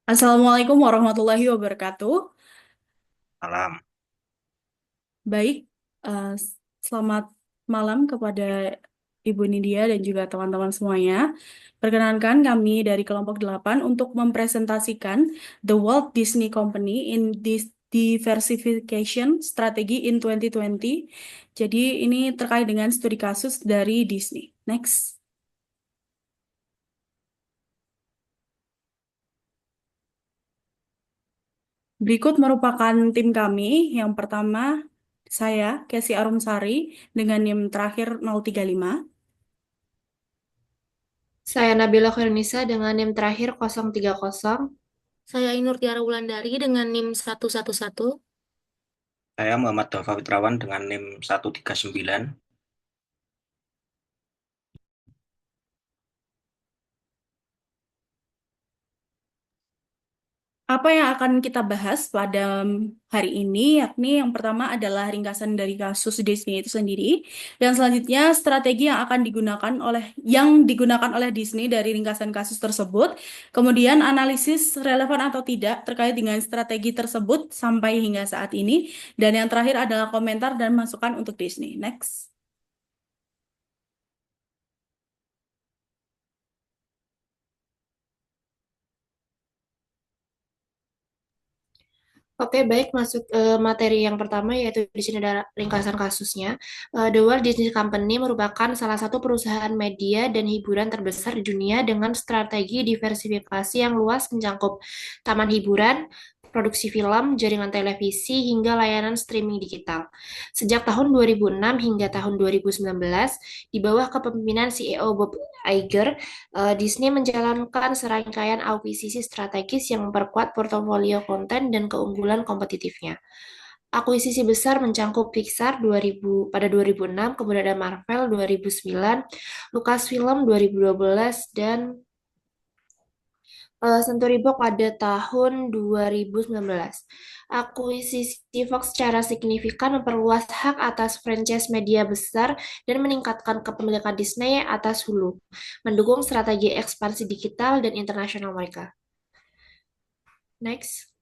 Assalamualaikum warahmatullahi wabarakatuh. Alam. Baik, selamat malam kepada Ibu Nidia dan juga teman-teman semuanya. Perkenankan kami dari kelompok 8 untuk mempresentasikan The Walt Disney Company in Diversification Strategy in 2020. Jadi ini terkait dengan studi kasus dari Disney. Next. Berikut merupakan tim kami. Yang pertama, saya, Kesi Arumsari, dengan NIM terakhir 035. Saya Nabila Khairunnisa dengan NIM terakhir 030. Saya Ainur Tiara Wulandari dengan NIM 111. Saya Muhammad Dava Fitrawan dengan NIM 139. Apa yang akan kita bahas pada hari ini, yakni yang pertama adalah ringkasan dari kasus Disney itu sendiri, dan selanjutnya strategi yang digunakan oleh Disney dari ringkasan kasus tersebut, kemudian analisis relevan atau tidak terkait dengan strategi tersebut sampai hingga saat ini, dan yang terakhir adalah komentar dan masukan untuk Disney. Next. Oke, baik, masuk materi yang pertama, yaitu di sini ada ringkasan kasusnya. The Walt Disney Company merupakan salah satu perusahaan media dan hiburan terbesar di dunia dengan strategi diversifikasi yang luas mencakup taman hiburan, produksi film, jaringan televisi, hingga layanan streaming digital. Sejak tahun 2006 hingga tahun 2019, di bawah kepemimpinan CEO Bob Iger, Disney menjalankan serangkaian akuisisi strategis yang memperkuat portofolio konten dan keunggulan kompetitifnya. Akuisisi besar mencangkup Pixar 2000, pada 2006, kemudian ada Marvel 2009, Lucasfilm 2012, dan Century Box pada tahun 2019. Akuisisi Fox secara signifikan memperluas hak atas franchise media besar dan meningkatkan kepemilikan Disney atas Hulu, mendukung strategi ekspansi digital dan internasional mereka. Next.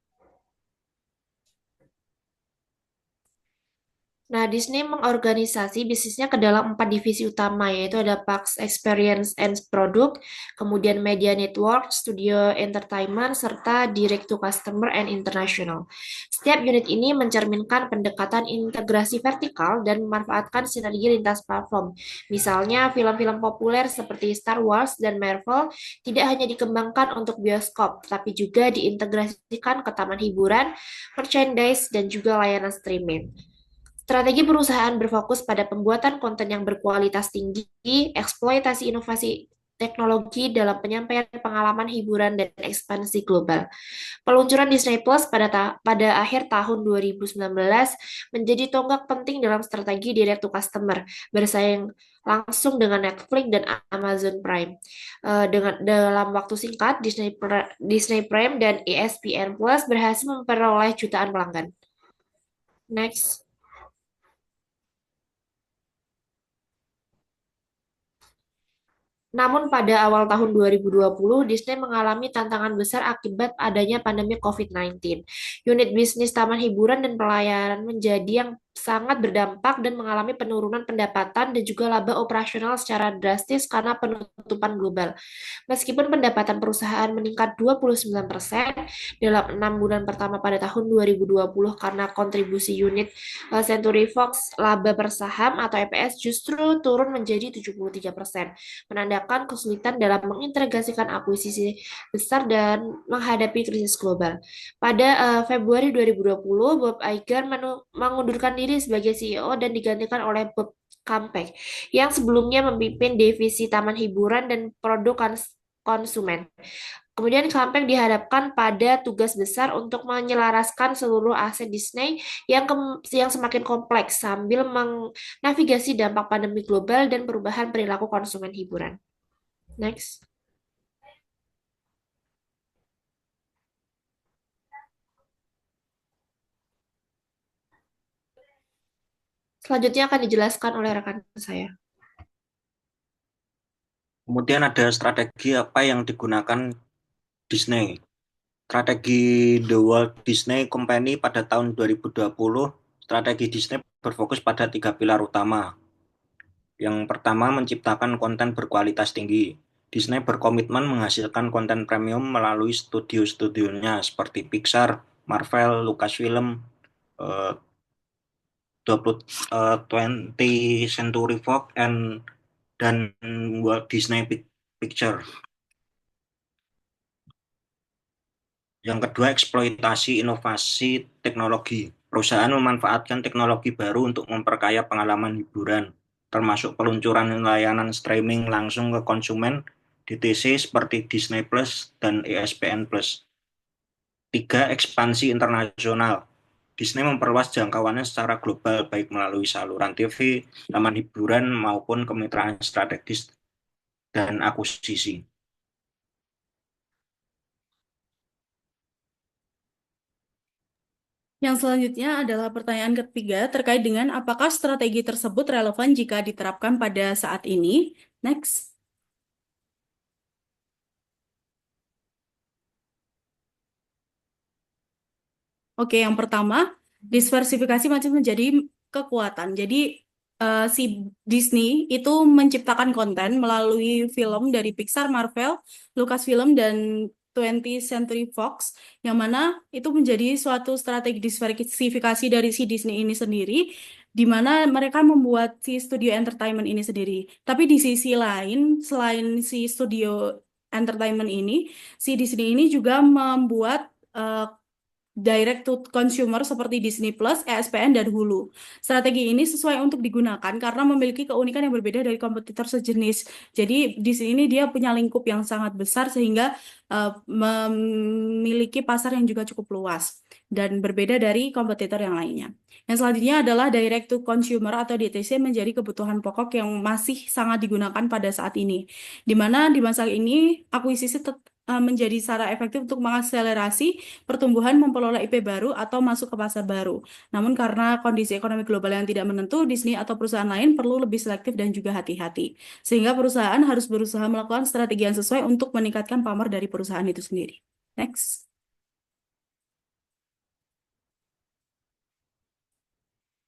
Nah, Disney mengorganisasi bisnisnya ke dalam 4 divisi utama, yaitu ada Parks Experience and Product, kemudian Media Network, Studio Entertainment, serta Direct to Customer and International. Setiap unit ini mencerminkan pendekatan integrasi vertikal dan memanfaatkan sinergi lintas platform. Misalnya, film-film populer seperti Star Wars dan Marvel tidak hanya dikembangkan untuk bioskop, tapi juga diintegrasikan ke taman hiburan, merchandise, dan juga layanan streaming. Strategi perusahaan berfokus pada pembuatan konten yang berkualitas tinggi, eksploitasi inovasi teknologi dalam penyampaian pengalaman hiburan dan ekspansi global. Peluncuran Disney Plus pada akhir tahun 2019 menjadi tonggak penting dalam strategi direct to customer, bersaing langsung dengan Netflix dan Amazon Prime. Dengan dalam waktu singkat, Disney Prime dan ESPN Plus berhasil memperoleh jutaan pelanggan. Next. Namun pada awal tahun 2020, Disney mengalami tantangan besar akibat adanya pandemi COVID-19. Unit bisnis taman hiburan dan pelayanan menjadi yang sangat berdampak dan mengalami penurunan pendapatan dan juga laba operasional secara drastis karena penutupan global. Meskipun pendapatan perusahaan meningkat 29% dalam 6 bulan pertama pada tahun 2020 karena kontribusi unit Century Fox, laba per saham atau EPS justru turun menjadi 73%, menandakan kesulitan dalam mengintegrasikan akuisisi besar dan menghadapi krisis global. Pada Februari 2020, Bob Iger mengundurkan diri sebagai CEO dan digantikan oleh Bob Campbell yang sebelumnya memimpin divisi taman hiburan dan produk konsumen. Kemudian Campbell dihadapkan pada tugas besar untuk menyelaraskan seluruh aset Disney yang semakin kompleks sambil menavigasi dampak pandemi global dan perubahan perilaku konsumen hiburan. Next. Selanjutnya akan dijelaskan oleh rekan saya. Kemudian ada strategi apa yang digunakan Disney. Strategi The Walt Disney Company pada tahun 2020, strategi Disney berfokus pada 3 pilar utama. Yang pertama, menciptakan konten berkualitas tinggi. Disney berkomitmen menghasilkan konten premium melalui studio-studionya seperti Pixar, Marvel, Lucasfilm, eh, 20th Century Fox, dan Walt Disney Picture. Yang kedua, eksploitasi inovasi teknologi. Perusahaan memanfaatkan teknologi baru untuk memperkaya pengalaman hiburan, termasuk peluncuran layanan streaming langsung ke konsumen DTC seperti Disney Plus dan ESPN Plus. Tiga, ekspansi internasional. Disney memperluas jangkauannya secara global, baik melalui saluran TV, laman hiburan, maupun kemitraan strategis dan akuisisi. Yang selanjutnya adalah pertanyaan ketiga terkait dengan apakah strategi tersebut relevan jika diterapkan pada saat ini. Next. Oke, yang pertama, diversifikasi masih menjadi kekuatan. Jadi, si Disney itu menciptakan konten melalui film dari Pixar, Marvel, Lucasfilm, dan 20th Century Fox, yang mana itu menjadi suatu strategi diversifikasi dari si Disney ini sendiri, di mana mereka membuat si studio entertainment ini sendiri. Tapi di sisi lain, selain si studio entertainment ini, si Disney ini juga membuat direct to consumer seperti Disney Plus, ESPN, dan Hulu. Strategi ini sesuai untuk digunakan karena memiliki keunikan yang berbeda dari kompetitor sejenis. Jadi di sini dia punya lingkup yang sangat besar sehingga memiliki pasar yang juga cukup luas dan berbeda dari kompetitor yang lainnya. Yang selanjutnya adalah direct to consumer atau DTC menjadi kebutuhan pokok yang masih sangat digunakan pada saat ini. Di mana di masa ini akuisisi menjadi cara efektif untuk mengakselerasi pertumbuhan, memperoleh IP baru atau masuk ke pasar baru. Namun karena kondisi ekonomi global yang tidak menentu, Disney atau perusahaan lain perlu lebih selektif dan juga hati-hati. Sehingga perusahaan harus berusaha melakukan strategi yang sesuai untuk meningkatkan pamor dari perusahaan itu sendiri. Next.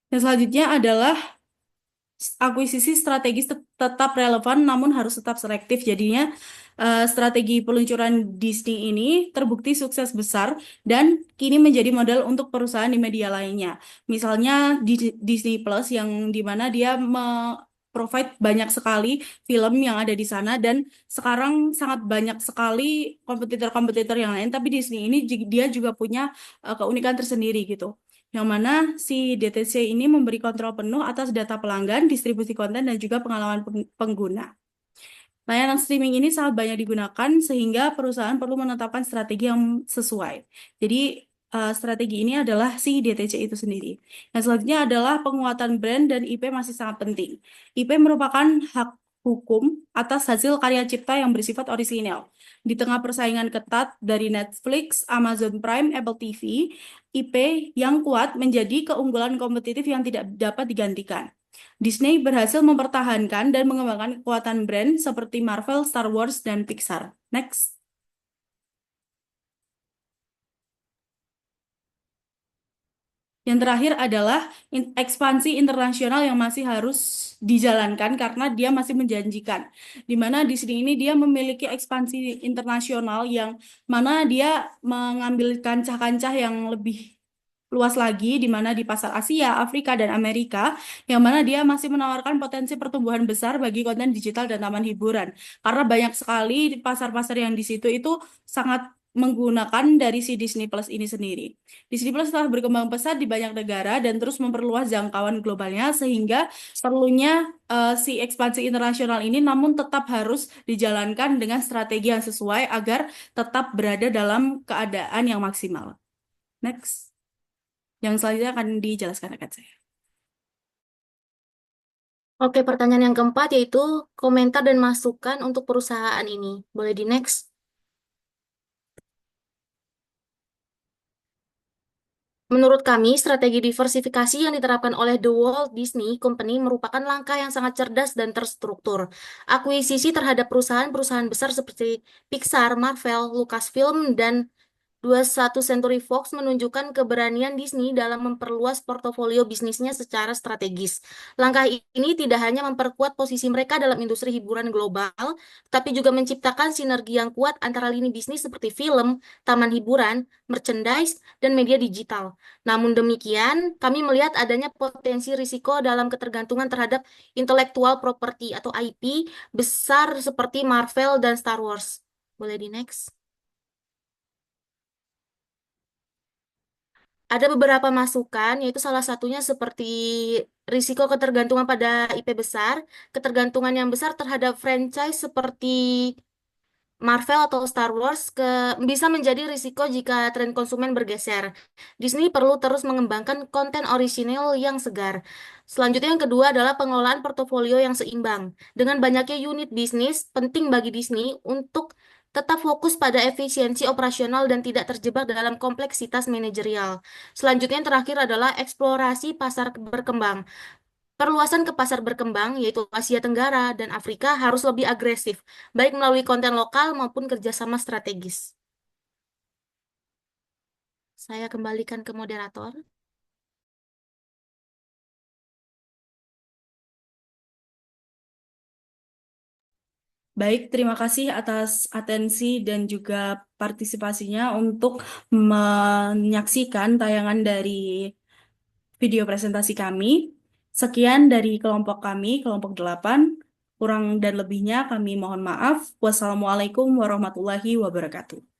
Yang selanjutnya adalah akuisisi strategis tetap relevan namun harus tetap selektif. Jadinya strategi peluncuran Disney ini terbukti sukses besar dan kini menjadi model untuk perusahaan di media lainnya. Misalnya di Disney Plus yang dimana dia provide banyak sekali film yang ada di sana dan sekarang sangat banyak sekali kompetitor-kompetitor yang lain, tapi Disney ini dia juga punya keunikan tersendiri gitu. Yang mana si DTC ini memberi kontrol penuh atas data pelanggan, distribusi konten, dan juga pengalaman pengguna. Layanan streaming ini sangat banyak digunakan sehingga perusahaan perlu menetapkan strategi yang sesuai. Jadi strategi ini adalah si DTC itu sendiri. Yang selanjutnya adalah penguatan brand dan IP masih sangat penting. IP merupakan hak hukum atas hasil karya cipta yang bersifat orisinal. Di tengah persaingan ketat dari Netflix, Amazon Prime, Apple TV, IP yang kuat menjadi keunggulan kompetitif yang tidak dapat digantikan. Disney berhasil mempertahankan dan mengembangkan kekuatan brand seperti Marvel, Star Wars, dan Pixar. Next. Yang terakhir adalah ekspansi internasional yang masih harus dijalankan karena dia masih menjanjikan. Di mana di sini ini dia memiliki ekspansi internasional yang mana dia mengambil kancah-kancah yang lebih luas lagi di mana di pasar Asia, Afrika, dan Amerika yang mana dia masih menawarkan potensi pertumbuhan besar bagi konten digital dan taman hiburan. Karena banyak sekali pasar-pasar yang di situ itu sangat menggunakan dari si Disney Plus ini sendiri. Disney Plus telah berkembang pesat di banyak negara dan terus memperluas jangkauan globalnya sehingga perlunya si ekspansi internasional ini namun tetap harus dijalankan dengan strategi yang sesuai agar tetap berada dalam keadaan yang maksimal. Next. Yang selanjutnya akan dijelaskan rekan saya. Oke, pertanyaan yang keempat yaitu komentar dan masukan untuk perusahaan ini. Boleh di next? Menurut kami, strategi diversifikasi yang diterapkan oleh The Walt Disney Company merupakan langkah yang sangat cerdas dan terstruktur. Akuisisi terhadap perusahaan-perusahaan besar seperti Pixar, Marvel, Lucasfilm, dan 21 Century Fox menunjukkan keberanian Disney dalam memperluas portofolio bisnisnya secara strategis. Langkah ini tidak hanya memperkuat posisi mereka dalam industri hiburan global, tapi juga menciptakan sinergi yang kuat antara lini bisnis seperti film, taman hiburan, merchandise, dan media digital. Namun demikian, kami melihat adanya potensi risiko dalam ketergantungan terhadap intellectual property atau IP besar seperti Marvel dan Star Wars. Boleh di next? Ada beberapa masukan, yaitu salah satunya seperti risiko ketergantungan pada IP besar, ketergantungan yang besar terhadap franchise seperti Marvel atau Star Wars bisa menjadi risiko jika tren konsumen bergeser. Disney perlu terus mengembangkan konten orisinal yang segar. Selanjutnya yang kedua adalah pengelolaan portofolio yang seimbang. Dengan banyaknya unit bisnis, penting bagi Disney untuk tetap fokus pada efisiensi operasional dan tidak terjebak dalam kompleksitas manajerial. Selanjutnya yang terakhir adalah eksplorasi pasar berkembang. Perluasan ke pasar berkembang, yaitu Asia Tenggara dan Afrika, harus lebih agresif, baik melalui konten lokal maupun kerjasama strategis. Saya kembalikan ke moderator. Baik, terima kasih atas atensi dan juga partisipasinya untuk menyaksikan tayangan dari video presentasi kami. Sekian dari kelompok kami, kelompok 8. Kurang dan lebihnya kami mohon maaf. Wassalamualaikum warahmatullahi wabarakatuh.